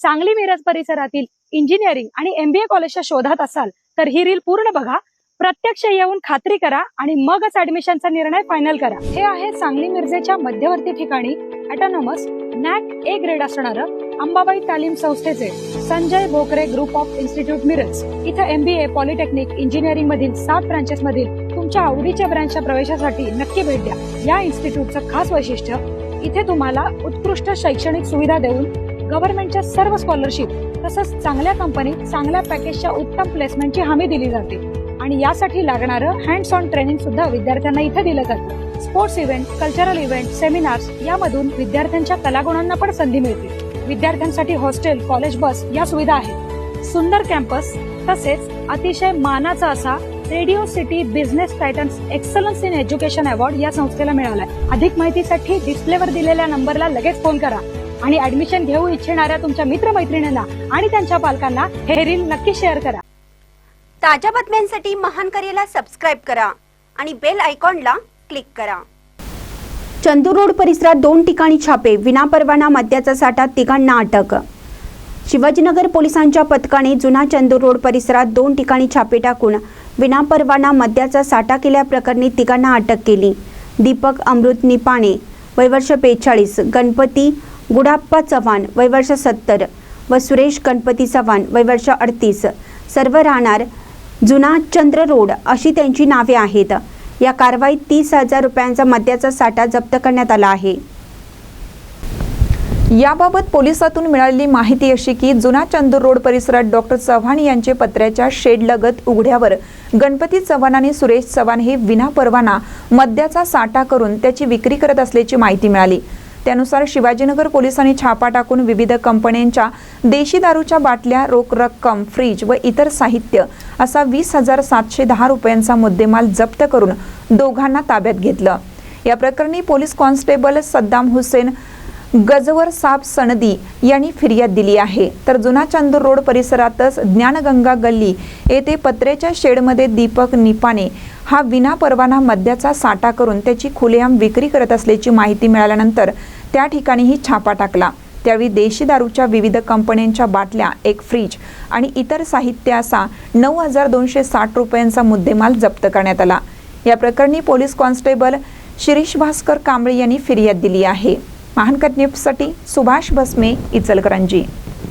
सांगली मिरज परिसरातील इंजिनिअरिंग आणि MBA कॉलेजच्या शोधात असाल तर ही रील पूर्ण बघा, प्रत्यक्ष येऊन खात्री करा आणि मगच ऍडमिशनचा निर्णय फायनल करा। हे आहे सांगली मिरजेच्या मध्यवर्ती ठिकाणी ऑटोनॉमस NAC A ग्रेड असणारं अंबाबाई तालीम संस्थेचे Sanjay Bhokare group of institute Miraj. इथे MBA, पॉलिटेक्निक, इंजिनिअरिंग मधील 7 ब्रांचेस मधील तुमच्या आवडीच्या ब्रांचच्या प्रवेशासाठी नक्की भेट द्या। या इन्स्टिट्यूटचं खास वैशिष्ट्य, इथे तुम्हाला उत्कृष्ट शैक्षणिक सुविधा देऊन गव्हर्नमेंटच्या सर्व स्कॉलरशिप तसंच चांगल्या कंपनीत चांगल्या पॅकेजच्या उत्तम प्लेसमेंटची हमी दिली जाते आणि यासाठी लागणारं हँड्स ऑन ट्रेनिंग सुद्धा विद्यार्थ्यांना इथे दिलं जातं। Sports event, cultural event, seminars यामधून विद्यार्थ्यांच्या कलागुणांना पण संधी मिळते। विद्यार्थ्यांसाठी हॉस्टेल, कॉलेज बस या सुविधा आहेत। सुंदर कॅम्पस तसेच अतिशय मानाचा असा radio city business Titans excellence in education award या संस्थेला मिळालाय। अधिक माहितीसाठी डिस्प्लेवर दिलेल्या नंबरला लगेच फोन करा आणि ऍडमिशन घेऊ इच्छिणाऱ्या तुमच्या मित्रमैत्रिणींना आणि त्यांच्या पालकांना हे रील नक्की शेअर करा। ताज्या बातम्यांसाठी महान करेला सबस्क्राइब करा आणि बेल आयकॉनला क्लिक करा। चंदूर रोड परिसरात 2 ठिकाणी छापे, विनापरवाना मद्याचा साठा, तिघांना अटक। शिवाजीनगर पोलिसांच्या पथकाने जुना चंदूर रोड परिसरात 2 ठिकाणी छापे टाकून विनापरवाना मद्याचा साठा केल्याप्रकरणी तिघांना अटक केली। दीपक अमृत निपाणे वय वर्ष 45, गणपती गुडाप्पा चव्हाण वय वर्ष 70 व सुरेश गणपती चव्हाण वय वर्ष 38, सर्व राहणार जुना चंद्र रोड अशी त्यांची नावे आहेत। या कारवाईत 30,000 रुपयांचा मद्याचा साठा जप्त करण्यात आला आहे। याबाबत पोलिसातून मिळालेली माहिती अशी की जुना चंदूर रोड परिसरात डॉक्टर चव्हाण यांचे पत्र्याच्या शेड लगत उघड्यावर गणपती चव्हाण आणि सुरेश चव्हाण हे विनापरवाना मद्याचा साठा करून त्याची विक्री करत असल्याची माहिती मिळाली। त्यानुसार शिवाजीनगर पोलिसांनी छापा टाकून विविध कंपन्यांच्या देशी दारूच्या बाटल्या, रोख रक्कम, फ्रीज व इतर साहित्य असा 20,710 रुपयांचा मुद्देमाल जप्त करून दोघांना ताब्यात घेतलं। या प्रकरणी पोलीस कॉन्स्टेबल सद्दाम हुसेन गजवर साब सनदी यांनी फिर्याद दिली आहे। तर जुना चंदूर रोड परिसरातच ज्ञानगंगा गल्ली येथे पत्र्याच्या शेडमध्ये दीपक निपाणे हा विनापरवाना मद्याचा साठा करून त्याची खुलेआम विक्री करत असल्याची माहिती मिळाल्यानंतर त्या ठिकाणीही छापा टाकला। त्यावेळी देशी दारूच्या विविध कंपन्यांच्या बाटल्या, एक फ्रीज आणि इतर साहित्य असा 9,260 रुपयांचा मुद्देमाल जप्त करण्यात आला। या प्रकरणी पोलीस कॉन्स्टेबल शिरीष भास्कर कांबळे यांनी फिर्याद दिली आहे। महानकर न्यूजसाठी सुभाष भस्मे, इचलकरंजी।